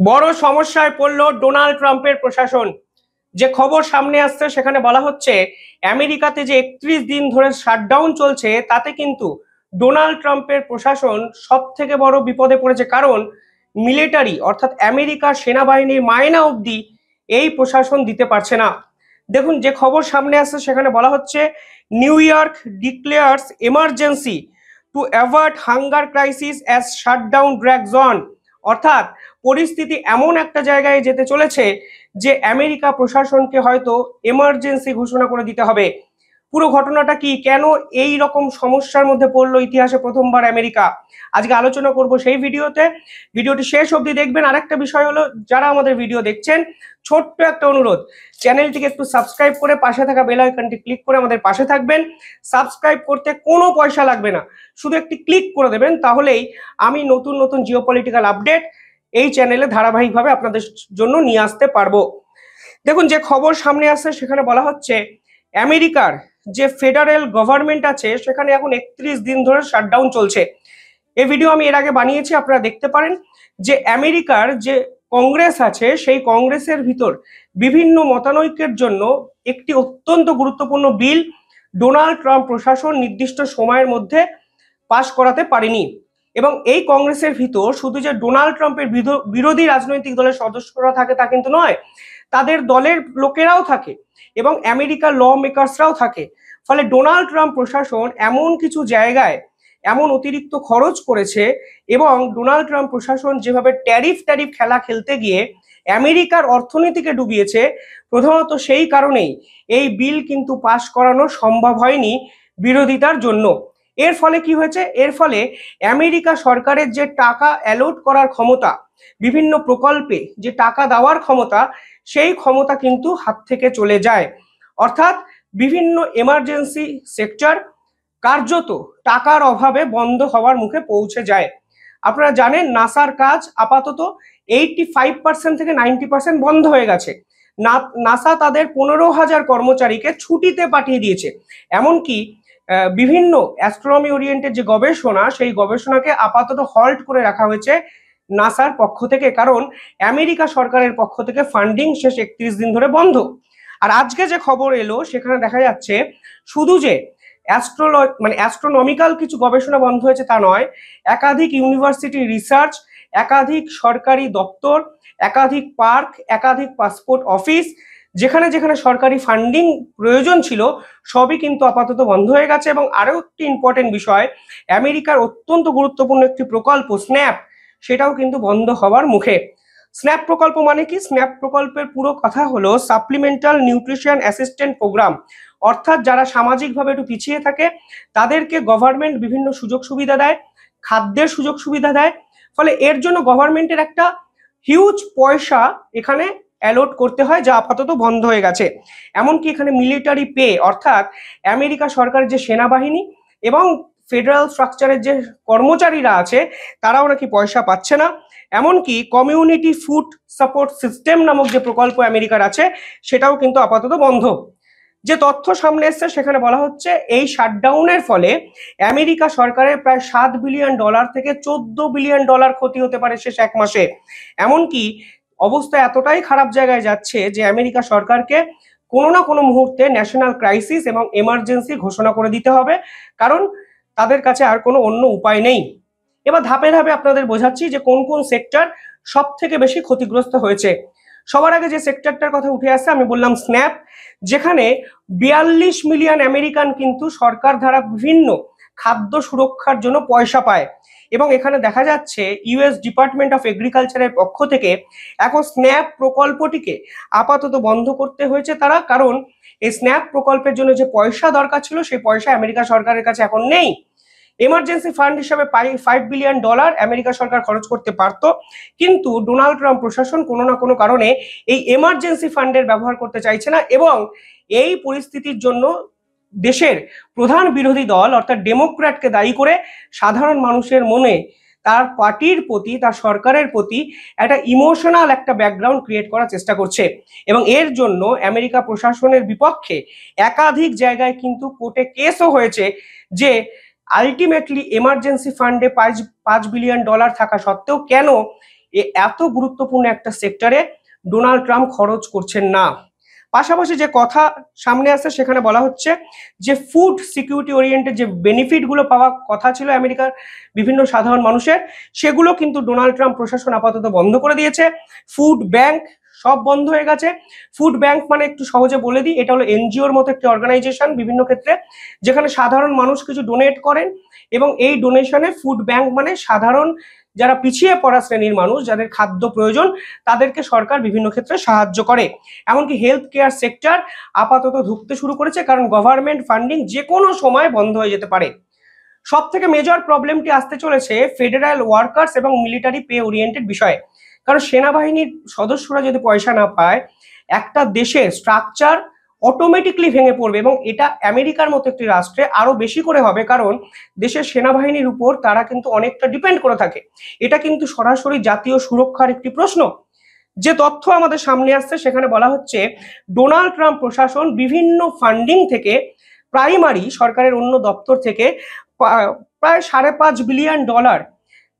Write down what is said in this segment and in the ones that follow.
বড় সমস্যায় পড়ল ডোনাল্ড ট্রাম্পের প্রশাসন। যে খবর সামনে আসছে সেখানে বলা হচ্ছে আমেরিকাতে যে 31 দিন ধরে শাটডাউন চলছে তাতে কিন্তু ডোনাল্ড ট্রাম্পের প্রশাসন সব থেকে বড় বিপদে পড়েছে, কারণ মিলিটারি অর্থাৎ আমেরিকার সেনাবাহিনীর মায়না অবধি এই প্রশাসন দিতে পারছে না। দেখুন, যে খবর সামনে আসছে সেখানে বলা হচ্ছে New York declares emergency to avert hunger crisis as shutdown drags on. অর্থাৎ পরিস্থিতি এমন একটা জায়গায় যেতে চলেছে যে আমেরিকা প্রশাসনকে হয়তো এমার্জেন্সি ঘোষণা করে দিতে হবে। পুরো ঘটনাটা কি, কেন এই রকম সমস্যার মধ্যে পড়লো ইতিহাসে প্রথমবার আমেরিকা, আজকে আলোচনা করব সেই ভিডিওতে। ভিডিওটি শেষ অবধি দেখবেন। আরেকটা বিষয় হলো, যারা আমাদের ভিডিও দেখছেন, ছোট্ট একটা অনুরোধ, চ্যানেলটিকে একটু সাবস্ক্রাইব করে পাশে থাকা বেল আইকনটি ক্লিক করে আমাদের পাশে থাকবেন। সাবস্ক্রাইব করতে কোনো পয়সা লাগবে না, শুধু একটি ক্লিক করে দেবেন, তাহলেই আমি নতুন নতুন জিওপলিটিক্যাল আপডেট এই চ্যানেলে ধারাবাহিকভাবে আপনাদের জন্য নিয়ে আসতে পারবো। দেখুন, যে খবর সামনে আসছে সেখানে বলা হচ্ছে আমেরিকার যে ফেডারেল গভর্নমেন্ট আছে সেখানে এখন 31 দিন ধরে শাটডাউন চলছে। এই ভিডিও আমি এর আগে বানিয়েছি, আপনারা দেখতে পারেন। যে আমেরিকার যে কংগ্রেস আছে সেই কংগ্রেসের ভিতর বিভিন্ন মতানৈক্যের জন্য একটি অত্যন্ত গুরুত্বপূর্ণ বিল ডোনাল্ড ট্রাম্প প্রশাসন নির্দিষ্ট সময়ের মধ্যে পাশ করাতে পারেনি। এবং এই কংগ্রেসের ভিতর শুধু যে ডোনাল্ড ট্রাম্পের বিরোধী রাজনৈতিক দলের সদস্যরা থাকে তা কিন্তু নয়, তাদের দলের লোকেরাও থাকে এবং আমেরিকার ল মেকার্সরাও থাকে। ফলে ডোনাল্ড ট্রাম্প প্রশাসন এমন কিছু জায়গায় এমন অতিরিক্ত খরচ করেছে এবং ডোনাল্ড ট্রাম্প প্রশাসন যেভাবে ট্যারিফ খেলা খেলতে গিয়ে আমেরিকার অর্থনীতিকে ডুবিয়েছে, প্রধানত সেই কারণেই এই বিল কিন্তু পাশ করানো সম্ভব হয়নি বিরোধিতার জন্য। এর ফলে কি হয়েছে, এর ফলে আমেরিকা সরকারের যে টাকা অ্যালোট করার ক্ষমতা, বিভিন্ন প্রকল্পে যে টাকা দেওয়ার ক্ষমতা, সেই ক্ষমতা কিন্তু হাত থেকে চলে যায়। অর্থাৎ বিভিন্ন এমার্জেন্সি সেক্টর কার্যত টাকার অভাবে বন্ধ হওয়ার মুখে পৌঁছে যায়। আপনারা জানেন নাসার কাজ আপাতত 85% থেকে 90% বন্ধ হয়ে গেছে। নাসা তাদের 15,000 কর্মচারীকে ছুটিতে পাঠিয়ে দিয়েছে। এমনকি বিভিন্ন অ্যাস্ট্রোনমি ওরিয়েন্টেড যে গবেষণা, সেই গবেষণাকে আপাতত হল্ট করে রাখা হয়েছে নাসার পক্ষ থেকে, কারণ আমেরিকা সরকারের পক্ষ থেকে ফান্ডিং শেষ 31 দিন ধরে বন্ধ। আর আজকে যে খবর এলো সেখানে দেখা যাচ্ছে শুধু যে অ্যাস্ট্রোনমিক্যাল কিছু গবেষণা বন্ধ হয়েছে তা নয়, একাধিক ইউনিভার্সিটি রিসার্চ, একাধিক সরকারি দপ্তর, একাধিক পার্ক, একাধিক পাসপোর্ট অফিস, যেখানে যেখানে সরকারি ফান্ডিং প্রয়োজন ছিল সবই কিন্তু আপাতত বন্ধ হয়ে গেছে। এবং আরও একটি ইম্পর্টেন্ট বিষয়, আমেরিকার অত্যন্ত গুরুত্বপূর্ণ একটি প্রকল্প স্ন্যাপ, সেটাও কিন্তু বন্ধ হওয়ার মুখে। স্ন্যাপ প্রকল্প মানে কি? স্ন্যাপ প্রকল্পের পুরো কথা হলো সাপ্লিমেন্টাল নিউট্রিশন অ্যাসিস্ট্যান্ট প্রোগ্রাম। অর্থাৎ যারা সামাজিকভাবে একটু পিছিয়ে থাকে তাদেরকে গভর্নমেন্ট বিভিন্ন সুযোগ সুবিধা দেয়, খাদ্যের সুযোগ সুবিধা দেয়। ফলে এর জন্য গভর্নমেন্টের একটা হিউজ পয়সা এখানে অ্যালোট করতে হয়, যা আপাতত বন্ধ হয়ে গেছে। এমনকি এখানে মিলিটারি পে, অর্থাৎ আমেরিকা সরকারের যে সেনাবাহিনী এবং ফেডারেল স্ট্রাকচারের যে কর্মচারীরা আছে তারাও নাকি পয়সা পাচ্ছে না। এমনকি কমিউনিটি ফুড সাপোর্ট সিস্টেম নামক যে প্রকল্প আমেরিকার আছে সেটাও কিন্তু আপাতত বন্ধ। যে তথ্য সামনে এসছে সেখানে বলা হচ্ছে এই শাটডাউনের ফলে আমেরিকা সরকারের প্রায় $7 বিলিয়ন থেকে $14 বিলিয়ন ক্ষতি হতে পারে শেষ এক মাসে। এমনকি অবস্থা এতটাই খারাপ জায়গায় যাচ্ছে যে আমেরিকা সরকারকে কোনো না কোনো মুহূর্তে ন্যাশনাল ক্রাইসিস এবং এমার্জেন্সি ঘোষণা করে দিতে হবে, কারণ তাদের কাছে আর কোনো অন্য উপায় নেই। এবার ধাপে ধাপে আপনাদের বোঝাচ্ছি যে কোন কোন সেক্টর সব থেকে বেশি ক্ষতিগ্রস্ত হয়েছে। সবার আগে যে সেক্টরটার কথা উঠে আসছে আমি বললাম স্ন্যাপ, যেখানে 42 মিলিয়ন আমেরিকান কিন্তু সরকার দ্বারা বিভিন্ন খাদ্য সুরক্ষার জন্য পয়সা পায়। এবং এখানে দেখা যাচ্ছে ইউএস ডিপার্টমেন্ট অফ এগ্রিকালচারের পক্ষ থেকে এখন স্ন্যাপ প্রকল্পটিকে আপাতত বন্ধ করতে হয়েছে তারা, কারণ এই স্ন্যাপ প্রকল্পের জন্য যে পয়সা দরকার ছিল সেই পয়সা আমেরিকা সরকারের কাছে এখন নেই। এমার্জেন্সি ফান্ড হিসাবে $5 বিলিয়ন আমেরিকা সরকার খরচ করতে পারত, কিন্তু ডোনাল্ড ট্রাম্প প্রশাসন কোনো না কোনো কারণে এই এমার্জেন্সি ফান্ডের ব্যবহার করতে চাইছে না। এবং এই পরিস্থিতির জন্য দেশের প্রধান বিরোধী দল অর্থাৎ ডেমোক্র্যাটকে দায়ী করে সাধারণ মানুষের মনে তার পার্টির প্রতি, তার সরকারের প্রতি একটা ইমোশনাল একটা ব্যাকগ্রাউন্ড ক্রিয়েট করার চেষ্টা করছে। এবং এর জন্য আমেরিকা প্রশাসনের বিপক্ষে একাধিক জায়গায় কিন্তু কোর্টে কেসও হয়েছে যে আলটিমেটলি এমার্জেন্সি ফান্ডে $5 বিলিয়ন থাকা সত্ত্বেও কেন এত গুরুত্বপূর্ণ একটা সেক্টরে ডোনাল্ড ট্রাম্প খরচ করছেন না। পাশাপাশি যে কথা সামনে আসছে সেখানে বলা হচ্ছে যে ফুড সিকিউরিটি ওরিয়েন্টেড যে বেনিফিটগুলো পাওয়া কথা ছিল আমেরিকার বিভিন্ন সাধারণ মানুষের, সেগুলো কিন্তু ডোনাল্ড ট্রাম্প প্রশাসন আপাতত বন্ধ করে দিয়েছে। ফুড ব্যাংক সব বন্ধ হয়ে গেছে। ফুড ব্যাংক মানে একটু সহজে বলে দিই, এটা হলো এনজিওর মতো একটি অর্গানাইজেশন বিভিন্ন ক্ষেত্রে, যেখানে সাধারণ মানুষ কিছু ডোনেট করেন এবং এই ডোনেশনে ফুড ব্যাংক মানে সাধারণ যারা পিছিয়ে পড়া শ্রেণীর মানুষ যাদের খাদ্য প্রয়োজন তাদেরকে সরকার বিভিন্ন ক্ষেত্রে সাহায্য করে। এমনকি হেলথ কেয়ার সেক্টর আপাতত ধুঁকতে শুরু করেছে, কারণ গভর্নমেন্ট ফান্ডিং যে কোনো সময় বন্ধ হয়ে যেতে পারে। সব থেকে মেজর প্রবলেমটি আসতে চলেছে ফেডারেল ওয়ার্কার্স এবং মিলিটারি পে ওরিয়েন্টেড বিষয়ে। কারণ সেনাবাহিনীর সদস্যরা যদি পয়সা না পায়, একটা দেশের স্ট্রাকচার অটোমেটিকলি ভেঙে পড়বে, এবং এটা আমেরিকার মতো একটি রাষ্ট্রে আরো বেশি করে হবে, কারণ দেশের সেনাবাহিনীর উপর তারা কিন্তু অনেকটা ডিপেন্ড করে থাকে। এটা কিন্তু সরাসরি জাতীয় সুরক্ষার একটি প্রশ্ন। যে তথ্য আমাদের সামনে আসছে সেখানে বলা হচ্ছে ডোনাল্ড ট্রাম্প প্রশাসন বিভিন্ন ফান্ডিং থেকে, প্রাইমারি সরকারের অন্য দপ্তর থেকে প্রায় $5.5 বিলিয়ন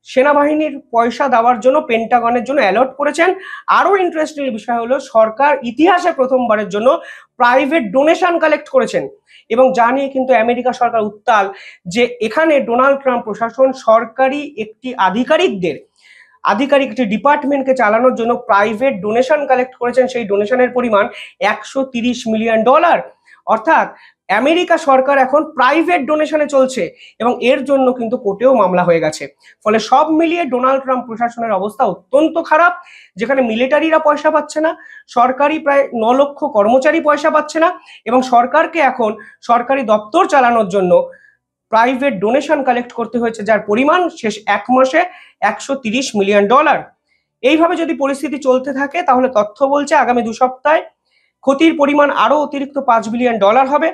সেনাবাহিনীর পয়সা দেওয়ার জন্য পেন্টাগনের জন্য অ্যালট করেছেন। আরো ইন্টারেস্টিং বিষয় হলো সরকার ইতিহাসে প্রথমবারের জন্য প্রাইভেট ডোনেশন কালেক্ট করেছেন, এবং যা নিয়ে কিন্তু আমেরিকা সরকার উত্তাল যে এখানে ডোনাল্ড ট্রাম্প প্রশাসন সরকারি একটি আধিকারিক একটি ডিপার্টমেন্টকে চালানোর জন্য প্রাইভেট ডোনেশন কালেক্ট করেছেন। সেই ডোনেশনের পরিমাণ $130 মিলিয়ন। অর্থাৎ আমেরিকা সরকার এখন প্রাইভেট ডোনেশনে চলছে, এবং এর জন্য কিন্তু কোর্টেও মামলা হয়ে গেছে। ফলে সব মিলিয়ে ডোনাল্ড ট্রাম্প প্রশাসনের অবস্থা অত্যন্ত খারাপ, যেখানে মিলিটারিরা পয়সা পাচ্ছে না, সরকারি প্রায় 9 লক্ষ কর্মচারী পয়সা পাচ্ছে না, এবং সরকারকে এখন সরকারি দপ্তর চালানোর জন্য প্রাইভেট ডোনেশন কালেক্ট করতে হয়েছে, যার পরিমাণ শেষ 1 মাসে $130 মিলিয়ন। এইভাবে যদি পরিস্থিতি চলতে থাকে তাহলে তথ্য বলছে আগামী 2 সপ্তাহে ক্ষতির পরিমাণ আরো অতিরিক্ত $5 বিলিয়ন হবে।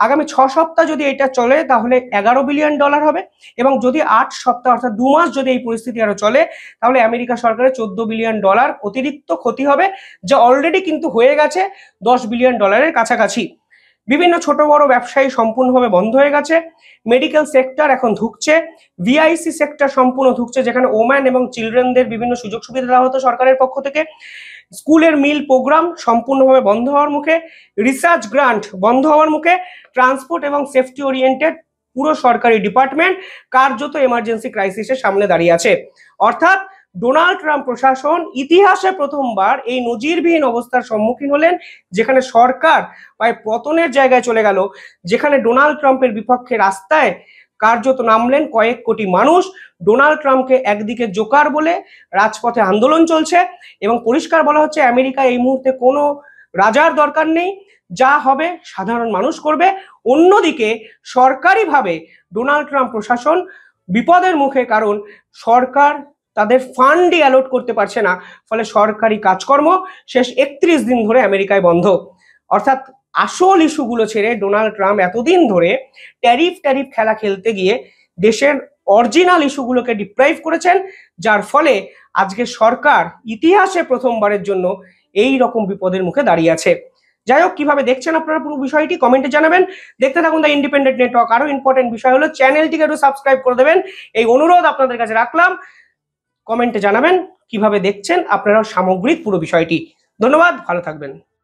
আগামী 6 সপ্তাহ যদি এটা চলে তাহলে $11 বিলিয়ন হবে, এবং যদি 8 সপ্তাহ অর্থাৎ 2 মাস যদি এই পরিস্থিতি আরো চলে তাহলে আমেরিকা সরকারের $14 বিলিয়ন অতিরিক্ত ক্ষতি হবে, যা অলরেডি কিন্তু হয়ে গেছে $10 বিলিয়ন কাছাকাছি। বিভিন্ন ছোট বড় ব্যবসায়ী সম্পূর্ণভাবে বন্ধ হয়ে গেছে। মেডিকেল সেক্টর এখন ধুকছে, ভিআইসি সেক্টর সম্পূর্ণ ধুকছে, যেখানে ওম্যান এবং চিলড্রেনদের বিভিন্ন সুযোগ সুবিধা দেওয়া হতো সরকারের পক্ষ থেকে। স্কুলের মিল প্রোগ্রাম সম্পূর্ণভাবে বন্ধ হওয়ার মুখে, রিসার্চ গ্রান্ট বন্ধ হওয়ার মুখে, ট্রান্সপোর্ট এবং সেফটি ওরিয়েন্টেড পুরো সরকারি ডিপার্টমেন্ট কার্যত এমার্জেন্সি ক্রাইসিসের সামনে দাঁড়িয়ে আছে। অর্থাৎ ডোনাল্ড ট্রাম্প প্রশাসন ইতিহাসে প্রথমবার এই নজিরবিহীন অবস্থার সম্মুখীন হলেন, যেখানে সরকার প্রায় পতনের জায়গায় চলে গেল, যেখানে ডোনাল্ড ট্রাম্পের বিপক্ষে রাস্তায় কার্যত নামলেন কয়েক কোটি মানুষ। ডোনাল্ড ট্রাম্পকে একদিকে জোকার বলে রাজপথে আন্দোলন চলছে, এবং পরিষ্কার বলা হচ্ছে আমেরিকা এই মুহূর্তে কোনো রাজার দরকার নেই, যা হবে সাধারণ মানুষ করবে। অন্যদিকে সরকারিভাবে ডোনাল্ড ট্রাম্প প্রশাসন বিপদের মুখে, কারণ সরকার তাদের ফান্ডই অ্যালট করতে পারছে না, ফলে সরকারি কাজকর্ম শেষ 31 দিন ধরে আমেরিকায় বন্ধ। অর্থাৎ আসল ইস্যুগুলো ছেড়ে ডোনাল্ড ট্রাম্প এতদিন ধরে ট্যারিফ খেলা খেলতে গিয়ে দেশের অরিজিনাল ইস্যুগুলোকে ডিপ্রাইভ করেছেন, যার ফলে আজকে সরকার ইতিহাসে প্রথমবারের জন্য এই রকম বিপদের মুখে দাঁড়িয়ে আছে। যাই হোক, কিভাবে দেখছেন আপনারা পুরো বিষয়টি কমেন্টে জানাবেন। দেখতে থাকুন দ্য ইন্ডিপেন্ডেন্ট নেটওয়ার্ক। আরো ইম্পর্টেন্ট বিষয় হলো চ্যানেলটিকে একটু সাবস্ক্রাইব করে দেবেন, এই অনুরোধ আপনাদের কাছে রাখলাম। কমেন্টে জানাবেন কিভাবে দেখছেন আপনারা সামগ্রিক পুরো বিষয়টি। ধন্যবাদ, ভালো থাকবেন।